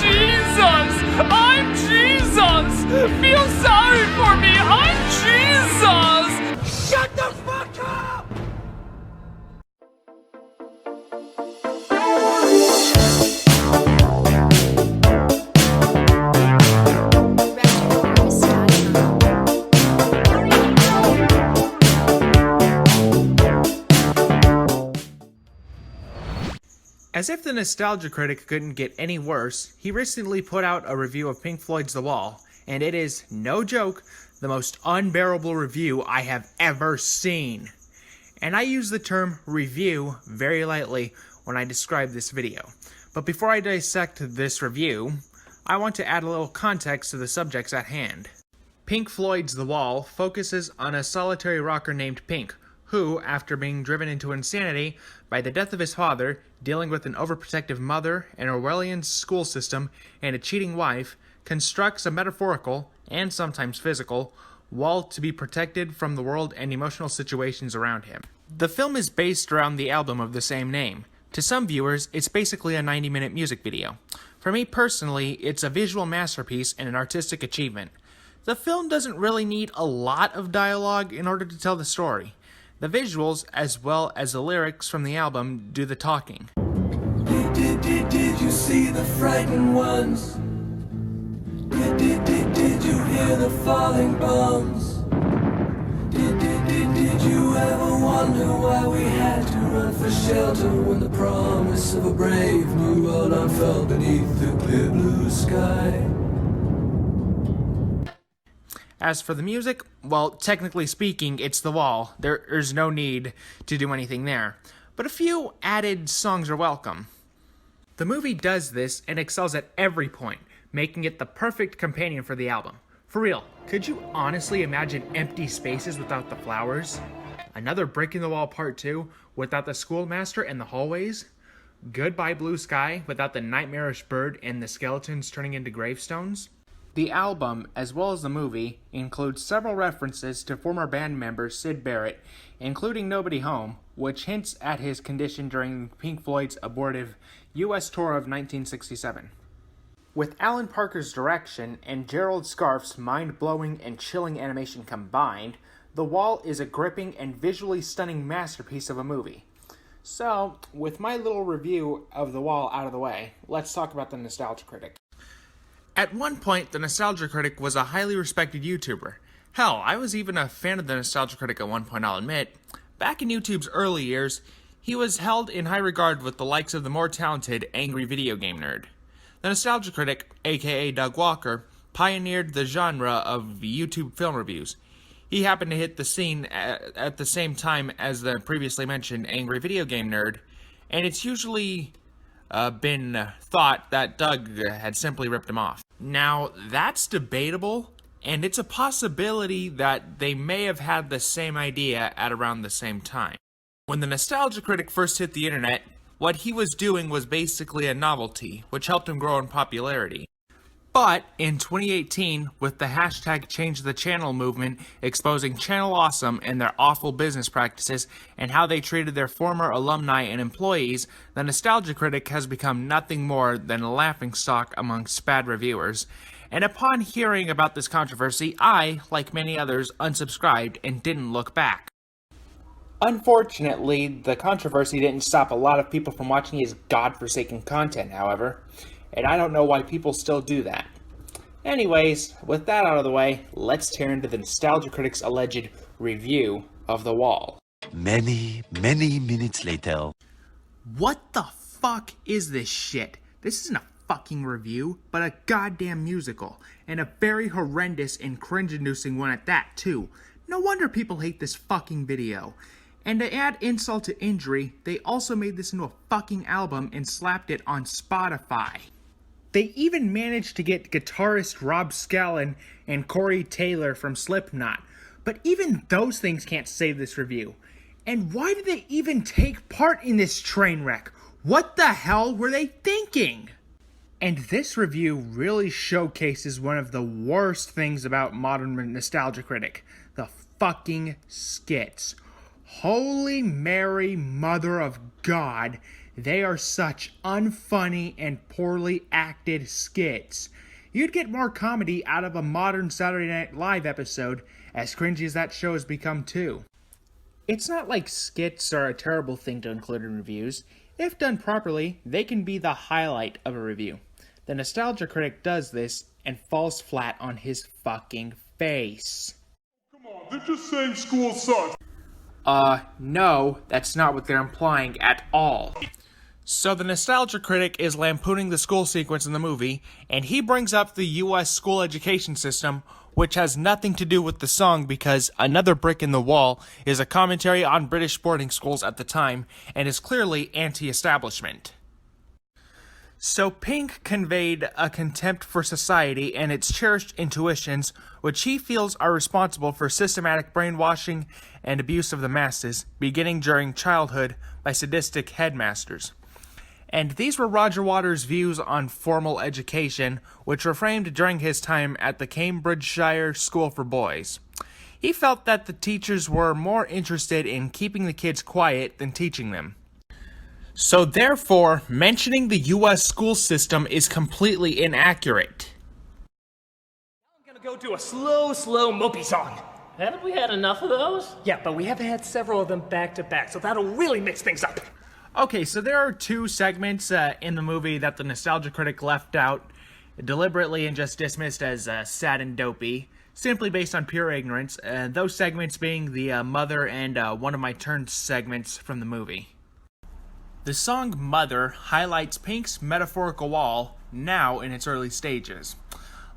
Jesus! I'm Jesus! Feel sorry for me! I'm Jesus! Shut the fuck up! As if the Nostalgia Critic couldn't get any worse, he recently put out a review of Pink Floyd's The Wall, and it is, no joke, the most unbearable review I have ever seen. And I use the term review very lightly when I describe this video. But before I dissect this review, I want to add a little context to the subjects at hand. Pink Floyd's The Wall focuses on a solitary rocker named Pink, who, after being driven into insanity by the death of his father, dealing with an overprotective mother, an Orwellian school system, and a cheating wife, constructs a metaphorical, and sometimes physical, wall to be protected from the world and emotional situations around him. The film is based around the album of the same name. To some viewers, it's basically a 90-minute music video. For me personally, it's a visual masterpiece and an artistic achievement. The film doesn't really need a lot of dialogue in order to tell the story. The visuals, as well as the lyrics from the album, do the talking. Did you see the frightened ones? Did you hear the falling bombs? Did you ever wonder why we had to run for shelter when the promise of a brave new world unfurled beneath the clear blue sky? As for the music, well, technically speaking, it's The Wall. There's no need to do anything there. But a few added songs are welcome. The movie does this and excels at every point, making it the perfect companion for the album. For real, could you honestly imagine empty spaces without the flowers? Another Brick in the Wall Part 2 without the schoolmaster and the hallways? Goodbye Blue Sky without the nightmarish bird and the skeletons turning into gravestones? The album, as well as the movie, includes several references to former band member Syd Barrett, including Nobody Home, which hints at his condition during Pink Floyd's abortive US tour of 1967. With Alan Parker's direction and Gerald Scarfe's mind-blowing and chilling animation combined, The Wall is a gripping and visually stunning masterpiece of a movie. So, with my little review of The Wall out of the way, let's talk about the Nostalgia Critic. At one point, the Nostalgia Critic was a highly respected YouTuber. Hell, I was even a fan of the Nostalgia Critic at one point, I'll admit. Back in YouTube's early years, he was held in high regard with the likes of the more talented Angry Video Game Nerd. The Nostalgia Critic, aka Doug Walker, pioneered the genre of YouTube film reviews. He happened to hit the scene at the same time as the previously mentioned Angry Video Game Nerd, and it's usually been thought that Doug had simply ripped him off. Now, that's debatable, and it's a possibility that they may have had the same idea at around the same time. When the Nostalgia Critic first hit the internet, what he was doing was basically a novelty, which helped him grow in popularity. But in 2018, with the hashtag Change the Channel movement exposing Channel Awesome and their awful business practices and how they treated their former alumni and employees, the Nostalgia Critic has become nothing more than a laughingstock amongst bad reviewers. And upon hearing about this controversy, I, like many others, unsubscribed and didn't look back. Unfortunately, the controversy didn't stop a lot of people from watching his godforsaken content, however. And I don't know why people still do that. Anyways, with that out of the way, let's tear into the Nostalgia Critic's alleged review of The Wall. Many minutes later. What the fuck is this shit? This isn't a fucking review, but a goddamn musical. And a very horrendous and cringe-inducing one at that, too. No wonder people hate this fucking video. And to add insult to injury, they also made this into a fucking album and slapped it on Spotify. They even managed to get guitarist Rob Scallon and Corey Taylor from Slipknot. But even those things can't save this review. And why did they even take part in this train wreck? What the hell were they thinking? And this review really showcases one of the worst things about modern Nostalgia Critic. The fucking skits. Holy Mary, Mother of God. They are such unfunny and poorly acted skits. You'd get more comedy out of a modern Saturday Night Live episode, as cringy as that show has become too. It's not like skits are a terrible thing to include in reviews. If done properly, they can be the highlight of a review. The Nostalgia Critic does this and falls flat on his fucking face. Come on, they're just saying school sucks. No, that's not what they're implying at all. So the Nostalgia Critic is lampooning the school sequence in the movie, and he brings up the US school education system, which has nothing to do with the song because Another Brick in the Wall is a commentary on British boarding schools at the time, and is clearly anti-establishment. So Pink conveyed a contempt for society and its cherished intuitions, which he feels are responsible for systematic brainwashing and abuse of the masses, beginning during childhood by sadistic headmasters. And these were Roger Waters' views on formal education, which were framed during his time at the Cambridgeshire School for Boys. He felt that the teachers were more interested in keeping the kids quiet than teaching them. So therefore, mentioning the US school system is completely inaccurate. I'm gonna go do a slow mopey song. Haven't we had enough of those? Yeah, but we haven't had several of them back to back, so that'll really mix things up. Okay, so there are two segments in the movie that the Nostalgia Critic left out deliberately and just dismissed as sad and dopey, simply based on pure ignorance, those segments being the Mother and One of My Turns segments from the movie. The song Mother highlights Pink's metaphorical wall, now in its early stages.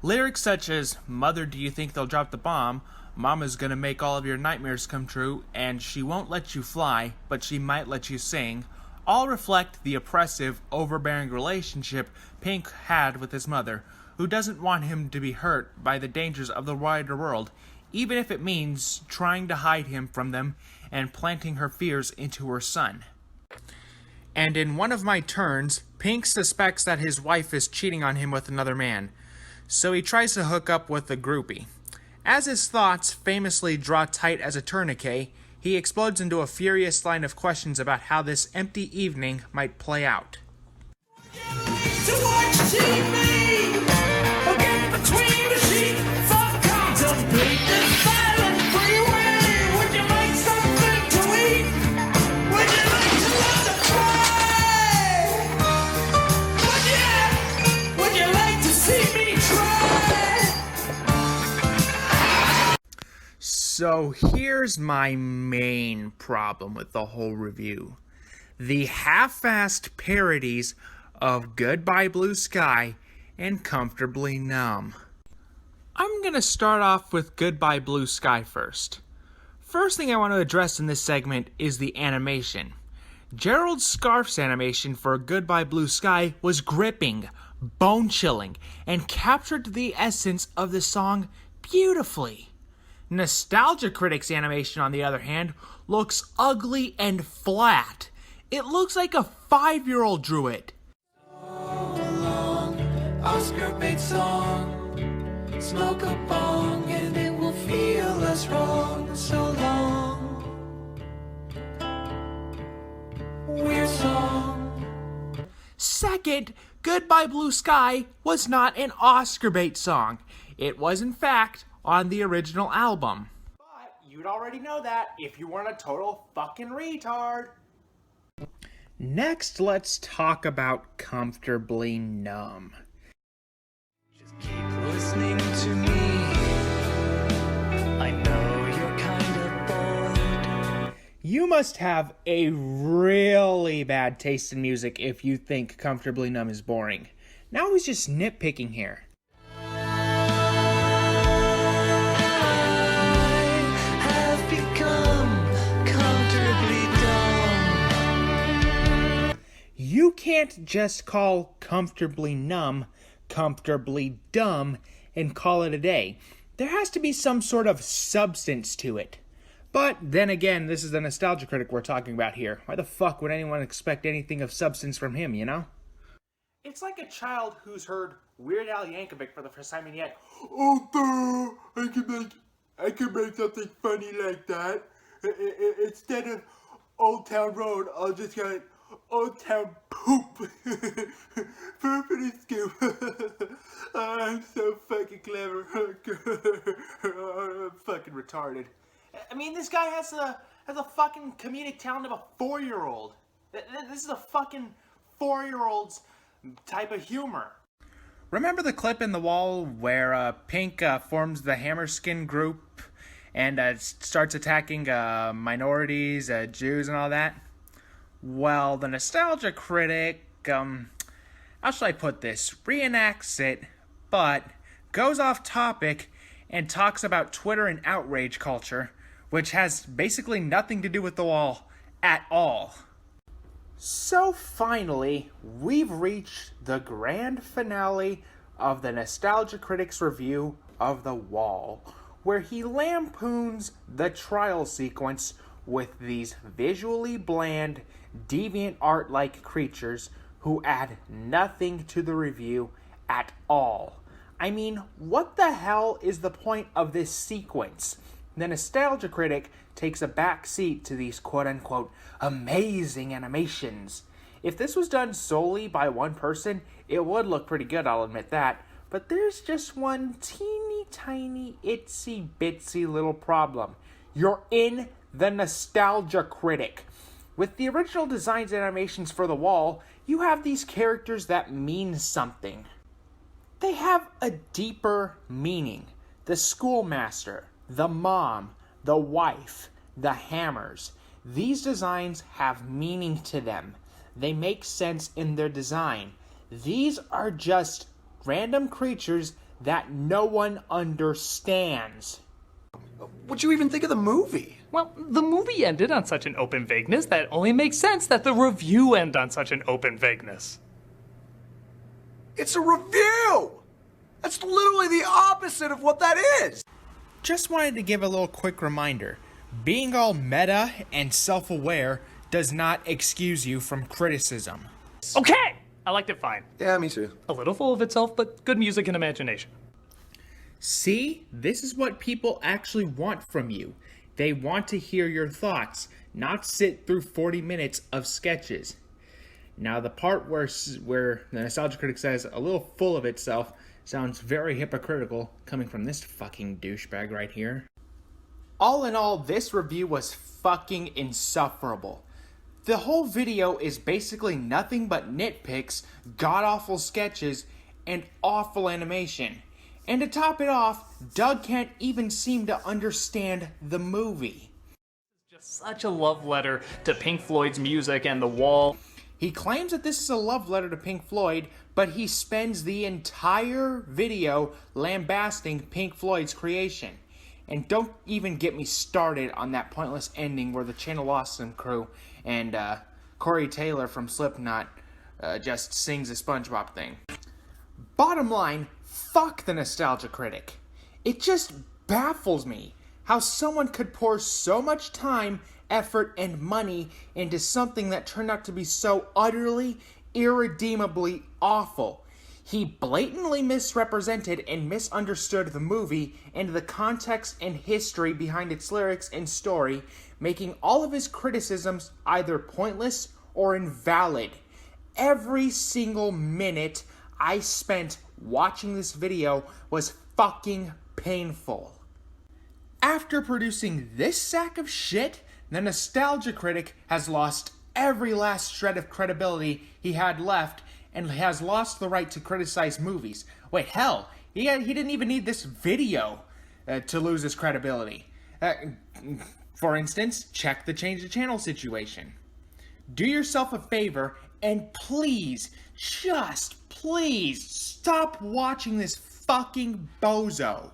Lyrics such as, "Mother, do you think they'll drop the bomb? Mama's gonna make all of your nightmares come true, and she won't let you fly, but she might let you sing," all reflect the oppressive, overbearing relationship Pink had with his mother, who doesn't want him to be hurt by the dangers of the wider world, even if it means trying to hide him from them and planting her fears into her son. And in One of My Turns, Pink suspects that his wife is cheating on him with another man, so he tries to hook up with a groupie. As his thoughts famously draw tight as a tourniquet, he explodes into a furious line of questions about how this empty evening might play out. To watch TV, forget between the sheets, contemplate this silent freeway. Would you like something to eat? Would you like to learn to fly? Would you like to see me try? So here's my main problem with the whole review. The half-assed parodies of Goodbye Blue Sky and Comfortably Numb. I'm gonna start off with Goodbye Blue Sky first. First thing I want to address in this segment is the animation. Gerald Scarf's animation for Goodbye Blue Sky was gripping, bone-chilling, and captured the essence of the song beautifully. Nostalgia Critic's animation, on the other hand, looks ugly and flat. It looks like a 5-year-old drew it. Oscar bait song, smoke a bong and it will feel less wrong. So long, weird song. Second, Goodbye Blue Sky was not an Oscar bait song. It was, in fact, on the original album. But you'd already know that if you weren't a total fucking retard. Next, let's talk about Comfortably Numb. Keep listening to me. I know you're kind of bored. You must have a really bad taste in music if you think Comfortably Numb is boring. Now he's just nitpicking here. You can't just call Comfortably Numb Comfortably Dumb and call it a day. There has to be some sort of substance to it. But then again, this is the Nostalgia Critic we're talking about here. Why the fuck would anyone expect anything of substance from him, you know? It's like a child who's heard Weird Al Yankovic for the first time and yet, Oh, I can make something funny like that. Instead of Old Town Road, I'll just get Old Town Poop. Poopity scoop. I'm so fucking clever. I'm fucking retarded. I mean, this guy has a fucking comedic talent of a 4-year-old. This is a fucking 4-year-old's type of humor. Remember the clip in The Wall where Pink forms the Hammerskin group and starts attacking minorities, Jews and all that? Well, the Nostalgia Critic, how should I put this, reenacts it, but goes off topic and talks about Twitter and outrage culture, which has basically nothing to do with The Wall at all. So finally, we've reached the grand finale of the Nostalgia Critic's review of The Wall, where he lampoons the trial sequence with these visually bland, deviant art-like creatures who add nothing to the review at all. I mean, what the hell is the point of this sequence? The Nostalgia Critic takes a back seat to these quote-unquote amazing animations. If this was done solely by one person, it would look pretty good, I'll admit that. But there's just one teeny tiny itsy bitsy little problem. You're in the Nostalgia Critic. With the original designs and animations for The Wall, you have these characters that mean something. They have a deeper meaning. The schoolmaster, the mom, the wife, the hammers. These designs have meaning to them. They make sense in their design. These are just random creatures that no one understands. What'd you even think of the movie? Well, the movie ended on such an open vagueness that only makes sense that the review end on such an open vagueness. It's a review! That's literally the opposite of what that is! Just wanted to give a little quick reminder. Being all meta and self-aware does not excuse you from criticism. Okay! I liked it fine. Yeah, me too. A little full of itself, but good music and imagination. See, this is what people actually want from you. They want to hear your thoughts, not sit through 40 minutes of sketches. Now, the part where the Nostalgia Critic says a little full of itself sounds very hypocritical coming from this fucking douchebag right here. All in all, this review was fucking insufferable. The whole video is basically nothing but nitpicks, god-awful sketches, and awful animation. And to top it off, Doug can't even seem to understand the movie. Just such a love letter to Pink Floyd's music and The Wall. He claims that this is a love letter to Pink Floyd, but he spends the entire video lambasting Pink Floyd's creation. And don't even get me started on that pointless ending where the Channel Awesome crew and Corey Taylor from Slipknot just sings a SpongeBob thing. Bottom line, fuck the Nostalgia Critic. It just baffles me how someone could pour so much time, effort, and money into something that turned out to be so utterly, irredeemably awful. He blatantly misrepresented and misunderstood the movie and the context and history behind its lyrics and story, making all of his criticisms either pointless or invalid. Every single minute I spent watching this video was fucking painful. After producing this sack of shit, the Nostalgia Critic has lost every last shred of credibility he had left and has lost the right to criticize movies. Wait, hell, he didn't even need this video to lose his credibility. For instance, check the change of channel situation. Do yourself a favor and please, just please, stop watching this fucking bozo.